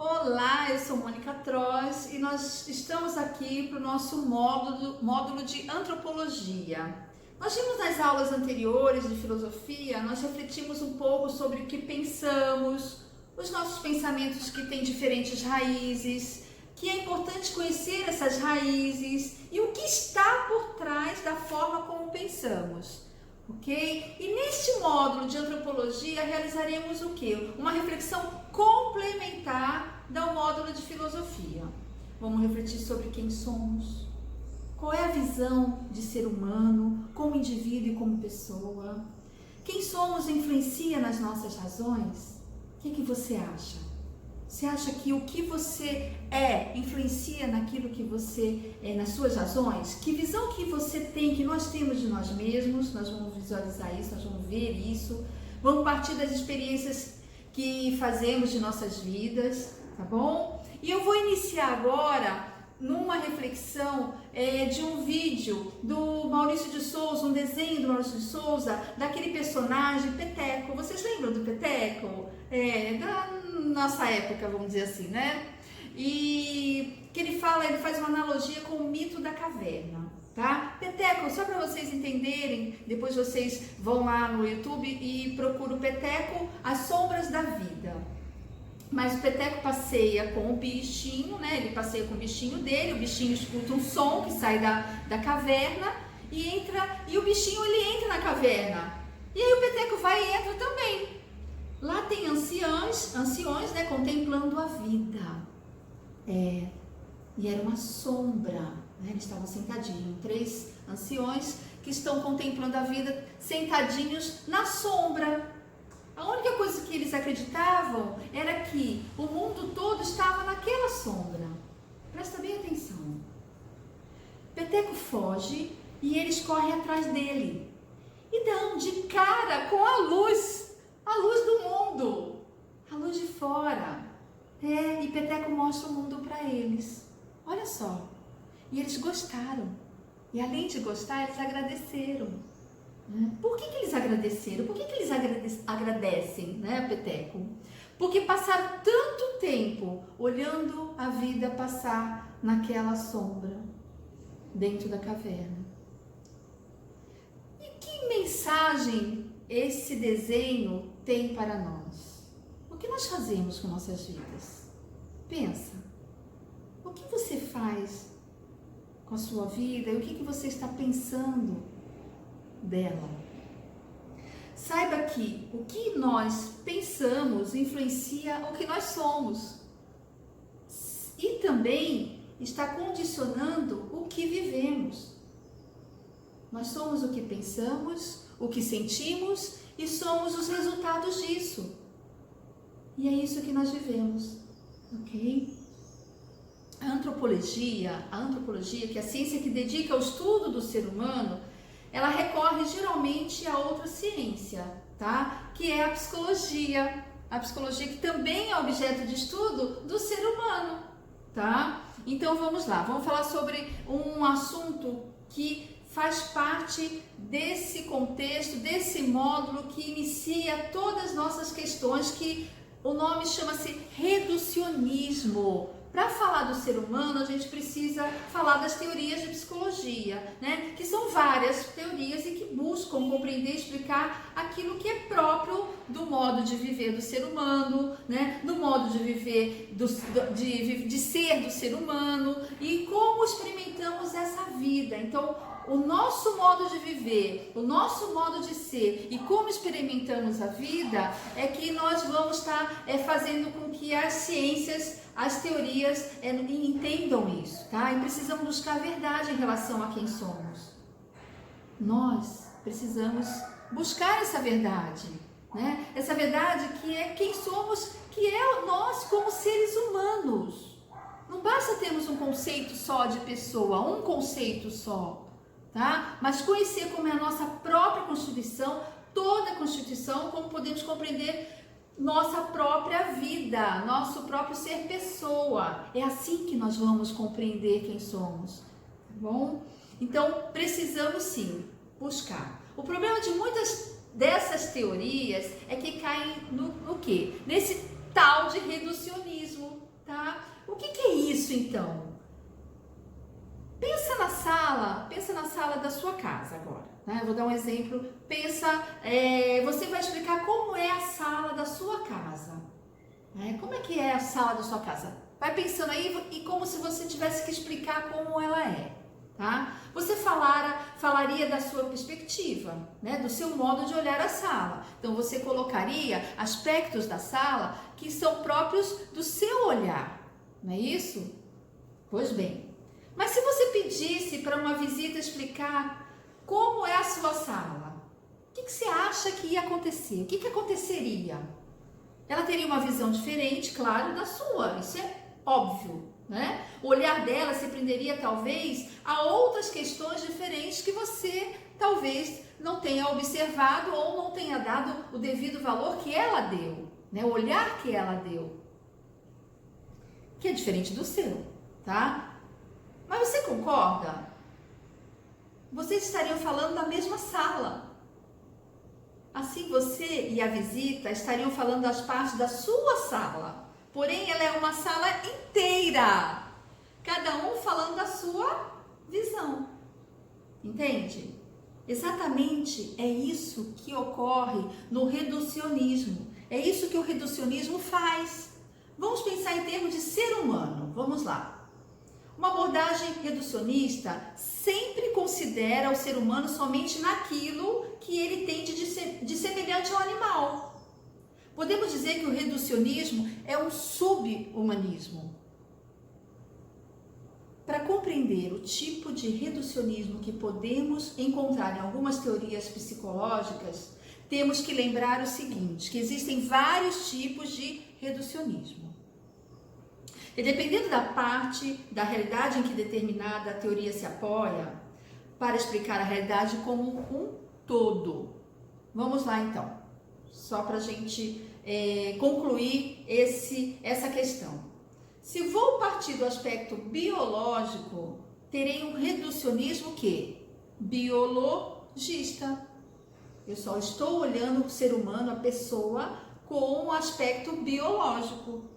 Olá, eu sou Mônica Troz e nós estamos aqui para o nosso módulo de antropologia. Nós vimos nas aulas anteriores de filosofia, nós refletimos um pouco sobre o que pensamos, os nossos pensamentos que têm diferentes raízes, que é importante conhecer essas raízes e o que está por trás da forma como pensamos. Ok? E neste módulo de antropologia realizaremos o quê? Uma reflexão complementar do módulo de filosofia. Vamos refletir sobre quem somos, qual é a visão de ser humano, como indivíduo e como pessoa. Quem somos influencia nas nossas razões? O que você acha? Você acha que o que você é influencia naquilo que você é, nas suas razões? Que visão que você tem, que nós temos de nós mesmos? Nós vamos visualizar isso, nós vamos ver isso. Vamos partir das experiências que fazemos de nossas vidas, tá bom? E eu vou iniciar agora numa reflexão de um vídeo do Maurício de Souza, um desenho do Maurício de Souza, daquele personagem Peteco. Vocês lembram do Peteco? Da nossa época, vamos dizer assim, né? E que ele faz uma analogia com o mito da caverna, tá? Peteco, só para vocês entenderem, depois vocês vão lá no YouTube e procuram o Peteco, As Sombras da Vida. Mas o Peteco passeia com o bichinho, né? Ele passeia com o bichinho dele, o bichinho escuta um som que sai da caverna e o bichinho ele entra na caverna. E aí o Peteco vai e entra também. Lá tem anciões, né, contemplando a vida. E era uma sombra, né? Eles estavam sentadinhos, 3 anciões que estão contemplando a vida, sentadinhos na sombra. A única coisa que eles acreditavam era que o mundo todo estava naquela sombra. Presta bem atenção. Peteco foge e eles correm atrás dele. E dão de cara com a luz do mundo, a luz de fora. E Peteco mostra o mundo para eles. Olha só. E eles gostaram. E além de gostar, eles agradeceram. Por que eles agradeceram? Por que eles agradecem, né, Peteco? Porque passaram tanto tempo olhando a vida passar naquela sombra, dentro da caverna. E que mensagem esse desenho tem para nós? O que nós fazemos com nossas vidas? Pensa. O que você faz com a sua vida e o que você está pensando dela? Saiba que o que nós pensamos influencia o que nós somos e também está condicionando o que vivemos. Nós somos o que pensamos, o que sentimos e somos os resultados disso. E é isso que nós vivemos, ok? A antropologia, que é a ciência que dedica ao estudo do ser humano, ela recorre geralmente a outra ciência, tá? Que é a psicologia. A psicologia que também é objeto de estudo do ser humano, tá? Então vamos lá, vamos falar sobre um assunto que faz parte desse contexto, desse módulo que inicia todas as nossas questões, que o nome chama-se reducionismo. Para falar do ser humano, a gente precisa falar das teorias de psicologia, né? Que são várias teorias e que buscam compreender e explicar aquilo que é próprio do modo de viver do ser humano, né? Do modo de viver, de ser do ser humano e como experimentamos essa vida. Então, o nosso modo de viver, o nosso modo de ser e como experimentamos a vida é que nós vamos estar fazendo com que as ciências, as teorias entendam isso, tá? E precisamos buscar a verdade em relação a quem somos. Nós precisamos buscar essa verdade, né? Essa verdade que é quem somos, que é nós como seres humanos. Não basta termos um conceito só de pessoa, um conceito só. Tá? Mas conhecer como é a nossa própria Constituição, toda a Constituição, como podemos compreender nossa própria vida, nosso próprio ser pessoa. É assim que nós vamos compreender quem somos, tá bom? Então, precisamos sim buscar. O problema de muitas dessas teorias é que caem no quê? Nesse tal de reducionismo. isso então? Pensa na sala da sua casa agora, né? Eu vou dar um exemplo. Você vai explicar como é a sala da sua casa. Né? Como é que é a sala da sua casa? Vai pensando aí e como se você tivesse que explicar como ela é, tá? Você falaria da sua perspectiva, né? Do seu modo de olhar a sala. Então você colocaria aspectos da sala que são próprios do seu olhar, não é isso? Pois bem. Mas se você pedisse para uma visita explicar como é a sua sala, o que você acha que ia acontecer? O que aconteceria? Ela teria uma visão diferente, claro, da sua, isso é óbvio, né? O olhar dela se prenderia talvez a outras questões diferentes que você talvez não tenha observado ou não tenha dado o devido valor que ela deu, né? O olhar que ela deu, que é diferente do seu, tá? Mas você concorda? Vocês estariam falando da mesma sala. Assim você e a visita estariam falando das partes da sua sala. Porém, ela é uma sala inteira. Cada um falando da sua visão. Entende? Exatamente é isso que ocorre no reducionismo. É isso que o reducionismo faz. Vamos pensar em termos de ser humano. Vamos lá. Uma abordagem reducionista sempre considera o ser humano somente naquilo que ele tem de semelhante ao animal. Podemos dizer que o reducionismo é um subhumanismo. Para compreender o tipo de reducionismo que podemos encontrar em algumas teorias psicológicas, temos que lembrar o seguinte, que existem vários tipos de reducionismo. E dependendo da parte da realidade em que determinada teoria se apoia, para explicar a realidade como um todo. Vamos lá então, só para a gente concluir essa questão. Se vou partir do aspecto biológico, terei um reducionismo que? Biologista. Eu só estou olhando o ser humano, a pessoa, com um aspecto biológico.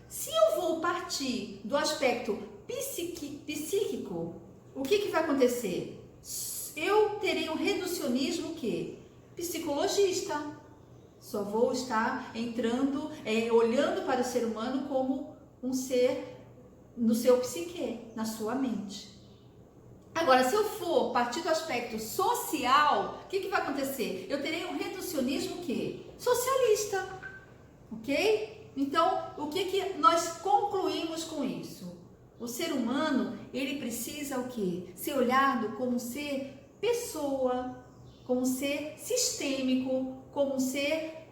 Se eu vou partir do aspecto psíquico, o que vai acontecer? Eu terei um reducionismo que? Psicologista. Só vou estar entrando, olhando para o ser humano como um ser no seu psique, na sua mente. Agora, se eu for partir do aspecto social, o que vai acontecer? Eu terei um reducionismo que? Socialista, ok? Então, o que nós concluímos com isso? O ser humano, ele precisa o quê? Ser olhado como um ser pessoa, como um ser sistêmico, como um ser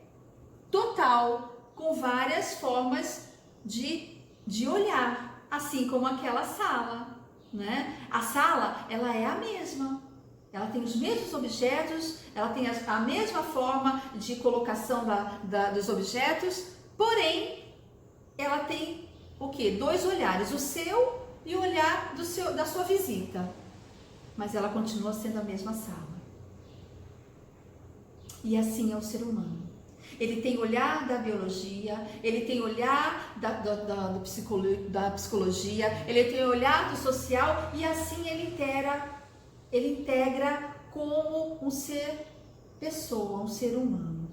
total, com várias formas de olhar, assim como aquela sala, né? A sala, ela é a mesma. Ela tem os mesmos objetos, ela tem a mesma forma de colocação dos objetos, porém, ela tem o quê? Dois olhares, o seu e o olhar da sua visita. Mas ela continua sendo a mesma sala. E assim é o ser humano. Ele tem olhar da biologia, ele tem olhar da psicologia, ele tem olhar do social e assim ele integra como um ser pessoa, um ser humano.